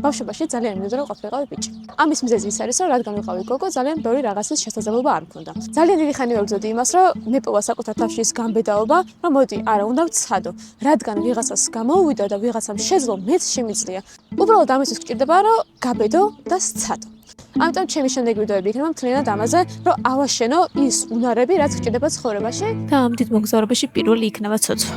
ბავშვობაში ძალიან მინდოდა რომ ყოფილიყავი ბიჭი. ამის მიზეზი ის არის, რომ რადგან ვიყავი გოგო, ძალიან ბევრი რაღაცის შესაძლებლობა არ მქონდა. ძალიან დიდი ხანი ვებრძოდი იმას, რომ მეპოვა საკუთარ თავში ის გამბედაობა, რომ მოდი, არა, უნდა ვცადო, რადგან ვიღაცას გამოუვიდო და ვიღაცამ შეძლო, მეც შემიძლია. უბრალოდ ამისთვის გჭირდება, რომ გაბედო და სცადო. ამიტომ ჩემი შემდეგი ვიდეოები იქნება მთლიანად ამაზე, რომ ავაშენო ის უნარები, რაც გჭირდება ცხოვრებაში და ამ დიდ მოგზაურობაში პირველი იქნება ცოცვა.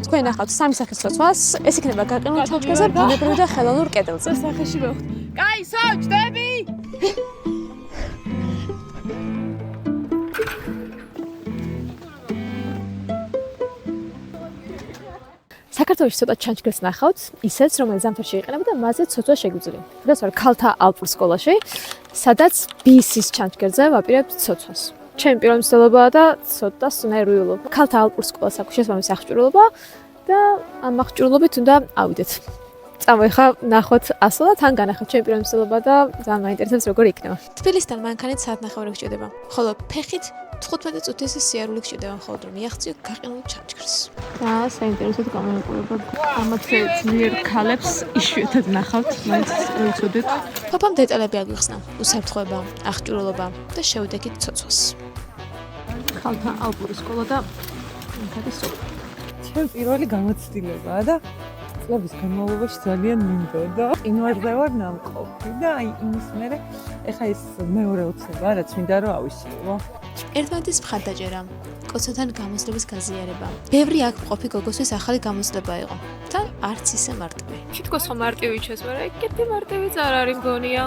თქვენ ნახავთ სამი სახის ცოცვას, ეს იქნება გაყინულ ჩანჩქერზე, ბუნებრივ და ხელოვნურ კედელზე. სახეში მოვხდ. კაისო, ჭდები! საქართველოში ცოტა ჩანჩქერს ნახავთ, ისეც, რომელიც ზამთარში იყენებოდა და მასზე ცოცვა შეგვიძლია. დღეს ვარ ქალთა ალპურ სკოლაში, სადაც BC-ის ჩანჩქერზე ვაპირებთ ცოცვას. ჩემი პირველი მცდელობაა და ცოტა ნერვიულობ. ქალთა ალპურ სკოლას აქვს შესაბამისი აღჭურვილობა და ამ აღჭურვილობით უნდა ავიდეთ. წამოიხა ნახოთ ასო და თან განახოთ ჩემი პირველი მცდელობა და ძალიან მაინტერესებს როგორ იქნება. თბილისთან მანქანით საათნახევარი გჭირდება, ხოლო ფეხით 15 წუთის სიარული გჭირდება მხოლოდ რომ მიაღწიო გაყინულ ჩანჩქერს. და საინტერესოდ გამოიყურება ამათზე ძლიერ ქალებს იშვიათად ნახავთ, მაინც უცოდეთ. ფაფამ დეტალები აგვიხსნა, უსაფრთხოება, აღჭურვილობა და შეუდექით ცოცვას. ქალთა ალპური სკოლა და მანქანის სკოლა. ჩემ პირველი გამოცდილებაა და წლების განმავლობაში ძალიან მინდოდა. იმარზე ვარ ნამყოფი და აი იმის მერე ეხა ეს მეორე ოცნება, რაც მინდა რომ ავისრულო. ერთმანეთის მხარდაჭერა, კოცოთან გამოცდილების გაზიარება. ბევრი აქ მყოფი გოგოსთვის ახალი გამოცდილება იყო და არც ისე მარტივი. თითქოს ხო მარტივი ჩეს, მაგრამ ეგეთი მარტივიც არ არის მგონია.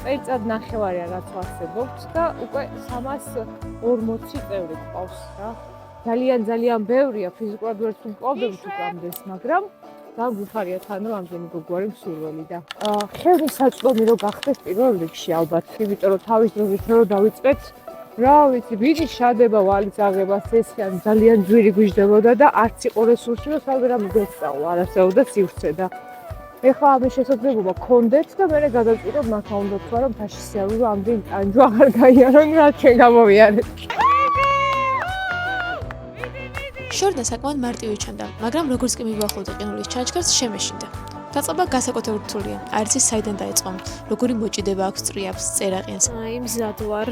წელიწად ნახევარია რაც ვარსებობთ და უკვე 340 წევრი გყავს რა. ძალიან ბევრია, ფიზიკურად ვერც ვმკლავდებით უკამდეს, მაგრამ გამგვიხარია თან რომ ამდენი გოგო არის მსურველი და ხელი საწვდომი რო გახდეს პირველ რიგში ალბათ, იმიტომ რომ თავის დროზე რო დავიწყეთ, რა ვიცი, ბიჭი შადება ვალის აღებას ესხიან ძალიან ძვირი გვიждდებოდა და არც იყო რესურსი რომ სავერამ გესწავლა, არასეულდა სივრცე და ეხლა ამის შესაძლებლობა გქონდეთ და მე გადავწყვიტე მართლა უნდა თქვა რომ თაში სიარული ამდენი ტანჯვა აღარ გაიარონ, რაც ჩვენ გამოვიარეთ. შორდა საკმაოდ მარტივი ჩანდა, მაგრამ როგორც კი მივახლოვდა ყინულის ჩანჩქერს, შემეშინდა. დაწყება გასაკუთრებით რთულია. არ იცის საიდან დაიწყო, როგორი მოჭიდება აქვს წრიაფს, წერაყინს. აი მზად ვარ.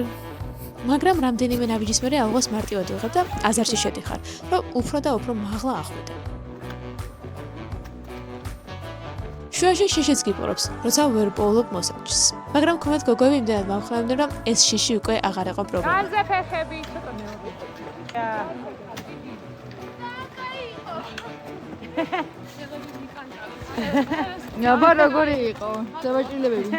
მაგრამ რამდენიმე ნაბიჯის მერე ალღოს მარტივად ვიღებ და აზარში შედიხარ, რომ უფრო და უფრო მაღლა ახვიდე. შუაში შიშიც გიპყრობს, როცა ვერ პოულობ მოსაჯს. მაგრამ მქონდათ გოგოები იმდენად მომხმარებდნენ, რომ ეს შიში უკვე აღარ იყო პრობლემა. გარზე ფეხები ცოტა მეუბნები. აბა როგორი იყო? დაბაჭილებები.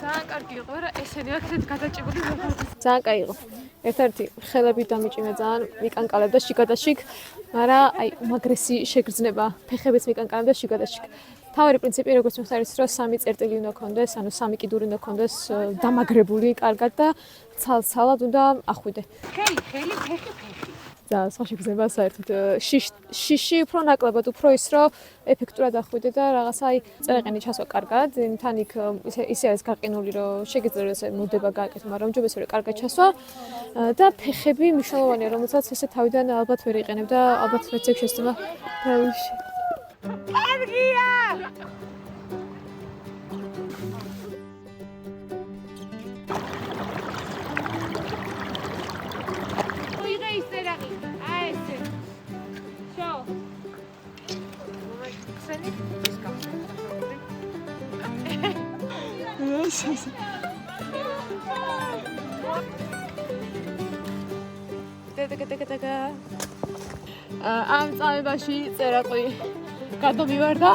ძალიან კარგი იყო, რა ესენი აქეთ გადაჭებული ვარ. ძალიან კაი იყო. ერთ-ერთი ხელები დამიჭიმა ძალიან მიკანკალებდა შიგადაშიგ, მაგრამ აი უმაგრესი შეგრძნება, ფეხებიც მიკანკალებდა შიგადაშიგ. თავი პრინციპი როგორც მიხსარის, რომ 3 წერტილი უნდა ქონდეს, ანუ 3 კიდური უნდა ქონდეს დამაგრებული კარგად და ცალ-ცალად უნდა ახვიდე. ხელი, ფეხი. და საშეგრძნება საერთოდ შიში უფრო ნაკლებად, უფრო ის რომ ეფექტურად ახვიდე და რაღაცა აი წერაყინი ჩასვა კარგად, თან იქ ისე არის გაყინული, რომ შეგიძლია ესე მოდება გააკეთო, მაგრამ ჯობია რომ კარგად ჩასვა და ფეხები მნიშვნელოვანია, რომელსაც ესე თავიდან ალბათ ვერ იყენებ და ალბათ მეც ეგ შეცდომა დავიში. კარგია! ამ წამებაში წერაყვი გადმოვარდა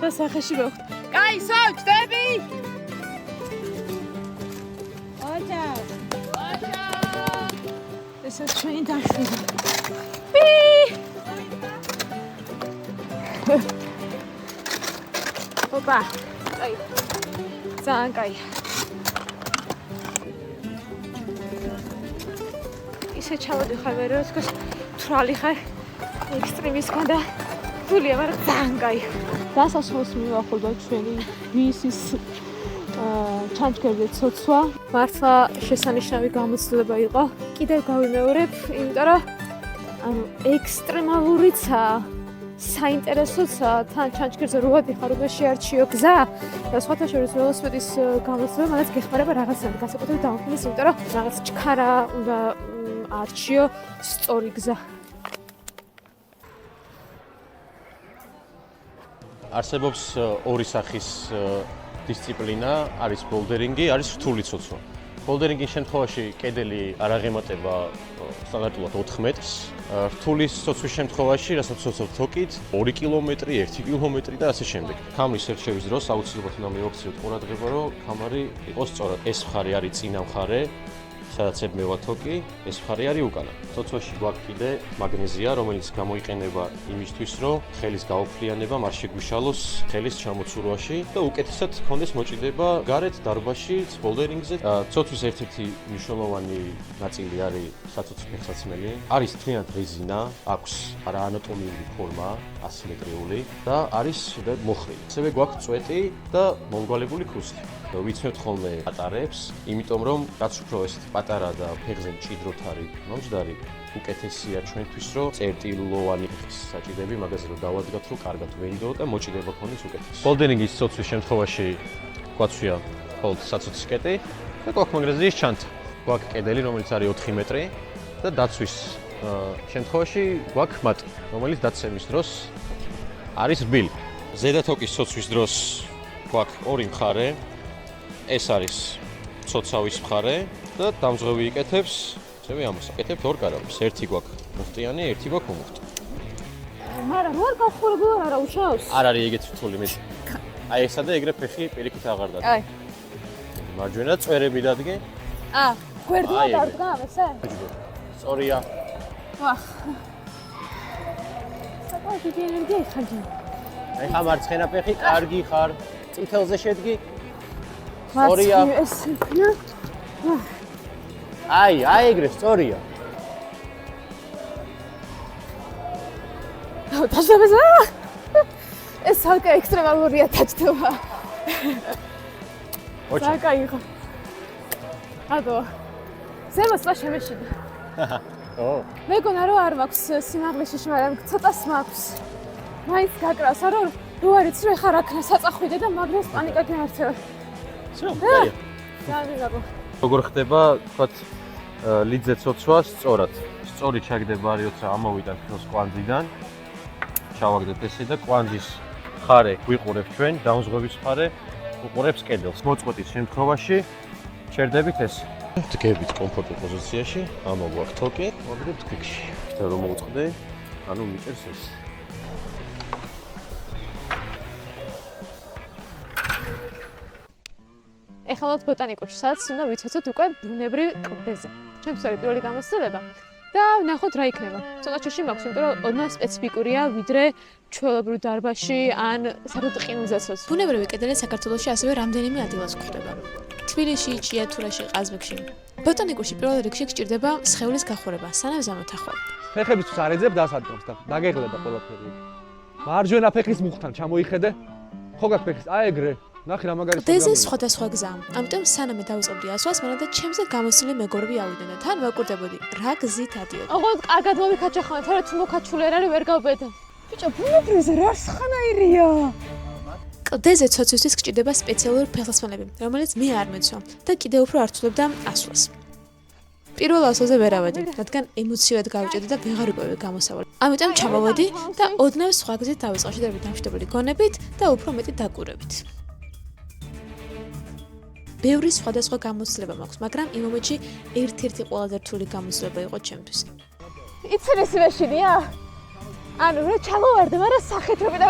და სახეში მოვხდ. კაისო, ჭდები! ეს ჩვენი დაშვება. ოპა. აი. ძალიან კაი. ისე ჩავდიხარ მე რომ თქოს თრალი ხარ ექსტრემის კონდა თულია, მაგრამ ძალიან კაი. დასასრულს მივახულდა ჩვენი BC-ის ჩანჩქერზე ცოცვა. მართლა შესანიშნავი გამოცდილება იყო. კიდევ გავიმეორებ, იმიტომ რომ ანუ ექსტრემალურიცაა. საინტერესოც თან ჩანჩქერზე რო ვადიხარ, რომ შეარჩიო გზა და სხვათა შორის ველოსიპედის გამოსვლება მანაც გეხმარება რაღაცნაირად განსაკუთრებით დაუხმის, იმიტომ რომ რაღაც ჩქარა უნდა არჩიო სწორი გზა. არსებობს ორი სახის დისციპლინა, არის ბოლდერინგი, არის რთული ცოცვა. ბოლდერინგის შემთხვევაში კედელი არ აღემატება სტანდარტულად 4 მეტრს. რთული ცოცვის შემთხვევაში, რასაც ცოცავ თოკით, 2 კილომეტრი, 1 კილომეტრი და ასე შემდეგ. ქამრის ერჩევის დროს აუცილებლად უნდა მივაქციოთ ყურადღება, რომ ქამარი იყოს სწორად. ეს მხარე არის წინა მხარე, სადაც ებმევა თოკი, ეს მხარე არის უკანა. ცოცვაში გვაქვს კიდე მაგნეზია, რომელიც გამოიყენება იმისთვის, რომ ხელის გაუფლიანება არ შეგვიშალოს ხელის ჩამოცურვაში და უკეთესად გქონდეს მოჭიდება გარეთ დარბაზში, ბოლდერინგზე. ცოცვის ერთ-ერთი მნიშვნელოვანი ნაწილი არის საცოცვო ფეხსაცმელი. არის მთლიანად რეზინა, აქვს არაანატომიური ფორმა, ასიმეტრიული და არის მოხრილი. ასევე გვაქვს წვეტი და მომგვალებული ქუსლი. ვიცნობთ ხოლმე პატარებს, იმიტომ რომ რაც უფრო ეს პატარა და ფეხზე მჭიდროდ არის მომჯდარი, უკეთესია ჩვენთვის, რომ წერტილოვანი საჭიდები მაგაზე რომ დავადგათ, რომ კარგად ვენდო და მოჭიდება ქონდეს უკეთესი. ბოლდერინგის ცოცვის შემთხვევაში გვაცვია მხოლოდ საცოცვის კეტი და გვაქვს მაგნეზიის ჩანთა. გვაქვს კედელი, რომელიც არის 4 მეტრი და დაცვის შემთხვევაში გვაქვს მატი, რომელიც დაცემის დროს არის რბილი. ზედა თოკის ცოცვის დროს გვაქვს ორი მხარე. ეს არის ცოცავის მხარე და დამზღვევი იკეთებს, ასევე ამას აკეთებთ ორ კარავს. ერთი გვაქვს მუხტიანი, ერთი გვაქვს უმუხტი. მაგრამ რო არ გავხურებულ არა უშავს? არ არის ეგეთ რთული მე. აი ესა და ეგრე ფეხი პირიქით აღარ დადგა. აი. მარჯვენა წვერები დადგე. გვერდმა დადგა ამასე? სწორია. ვახ. საკუთი ენერგია ხარჯი. აი ხა მარცხენა ფეხი კარგი ხარ. წითელზე შედგი. სწორია. აი ეგრე სწორია. დაჟებესა? ეს საკა ექსტრემალურია დაჭდება. საკა იყო. აბა. ზემოწვა შემეშიდა. მეგონა რომ არ მაქვს სიმაღლეში, მაგრამ ცოტას მაქვს. მაინც გაკრავს, არა რო არ იცი რომ ხარ აქ საწახვიდე და მაგას პანიკა გემართება. როგორ ხდება, თქვათ, ლიდზე ცოცვა სწორად. სწორი ჩაგდება არის, როცა ამოვიდან ხელს კვანძიდან. ჩავაგდეთ ესე და კვანძის მხარე გვიყურებ ჩვენ, დამზღვევის მხარე უყურებს კედელს. მოწყვეტის შემთხვევაში ჩერდებით ესე. დგებით კომფორტულ პოზიციაში, ამოგვაქვს თოკი, მოვიდეთ ქვიქში. და რომ მოუწყდე, ანუ მიჭერს ეს. ეხლა ბოტანიკოში, სადაც უნდა ვიცოცოთ უკვე ბუნებრივ კლდეზე. ჩემთვის არის პირველი გამოცდილება და ვნახოთ რა იქნება. ცოტა ჩოში მაქვს, იმიტომ რომ ოდნავ სპეციფიკურია, ვიდრე ჩვეულებრივ დარბაზში ან საერთოდ ყინულზეცოს. ბუნებრივი კედელი საქართველოში ასევე რამდენიმე ადგილას გვხვდება. თბილისში, ჭიათურაში, ყაზბეგში. ბოტანიკურში პირველ რიგში გჭირდება სხეულის გახურება, სანამ ზამთარ. ფეხებისთვის არ ეძებ დასადგომს და დაგეღლება ყველაფერი. მარჯვენა ფეხის მუხთან ჩამოიხედე. ხო გაქვს ფეხის, აი ეგრე. ნახე რა მაგარი კლდეზე სხვადასხვა გზაა. ამიტომ სანამ დავიწყებდი ასვას, მანამდე ჩემზე გამოსული მეგობრები ავიდნენ და თან ვაკურდებოდი რა გზით ადიოდი. ოღონდ კარგად მომიქაჩახავთ, თორე თუ მოკაჩული არ არის ვერ გავბედო. ბიჭო, ბუნებრივზე რა სხანაირია? კლდეზე ცოცვისთვის გჭირდება სპეციალური ფეხსაცმელები, რომელიც მე არ მეცვა და კიდევ უფრო ართულებდა ასვლას. პირველ ასვაზე ვერ ავედი, რადგან ემოციურად გავიჭედი და ვეღარ ვიპოვე გამოსავალი. ამიტომ ჩამოვედი და ოდნავ სხვა გზით დავიწყო შედარებით დამშვიდობელი გონებით და უფრო მეტი დაკვირვებით. ბევრი სხვადასხვა გამოცდილება მაქვს, მაგრამ იმ მომენტში ერთ-ერთი ყველაზე რთული გამოცდილება იყო ჩემთვის. იცი რისი მეშინია? ანუ რა ჩამოვარდე, მაგრამ სახით რომ და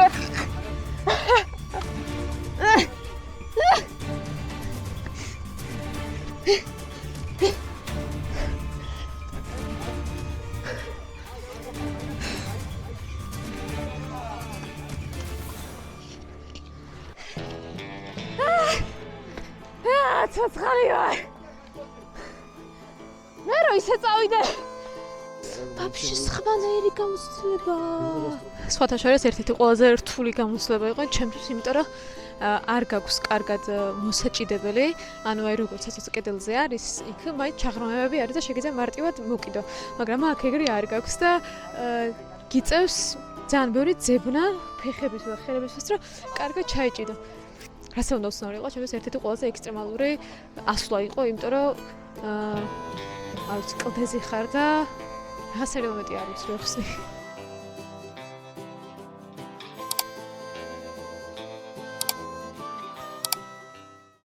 ცოცხალია. მე რო ისე წავიდე. ბაბში სხვანაირი გამოცდილება. სხვათა შორის ერთ-ერთი ყველაზე რთული გამოცდილება იყო ჩემთვის, იმიტომ რომ არ გაქვს კარგად მოსაჭიდებელი, ანუ აი როგორც ასე კედელზე არის, იქ მაინც ჩაღრმავებები არის და შეგიძლია მარტივად მოკიდო, მაგრამ აქ ეგრე არ გაქვს და გიწევს ძალიან ბევრი ძებნა ფეხების და ხელებისთვის, რომ კარგად ჩაიჭიდო. რასაც უნდა უცნაური იყო, ჩემთვის ერთ-ერთი ყველაზე ექსტრემალური ასვლა იყო, იმიტომ რომ არ ვიცი, კლდეზე ხარ და რა სერიოზული მეტი არის, რო ხსნი.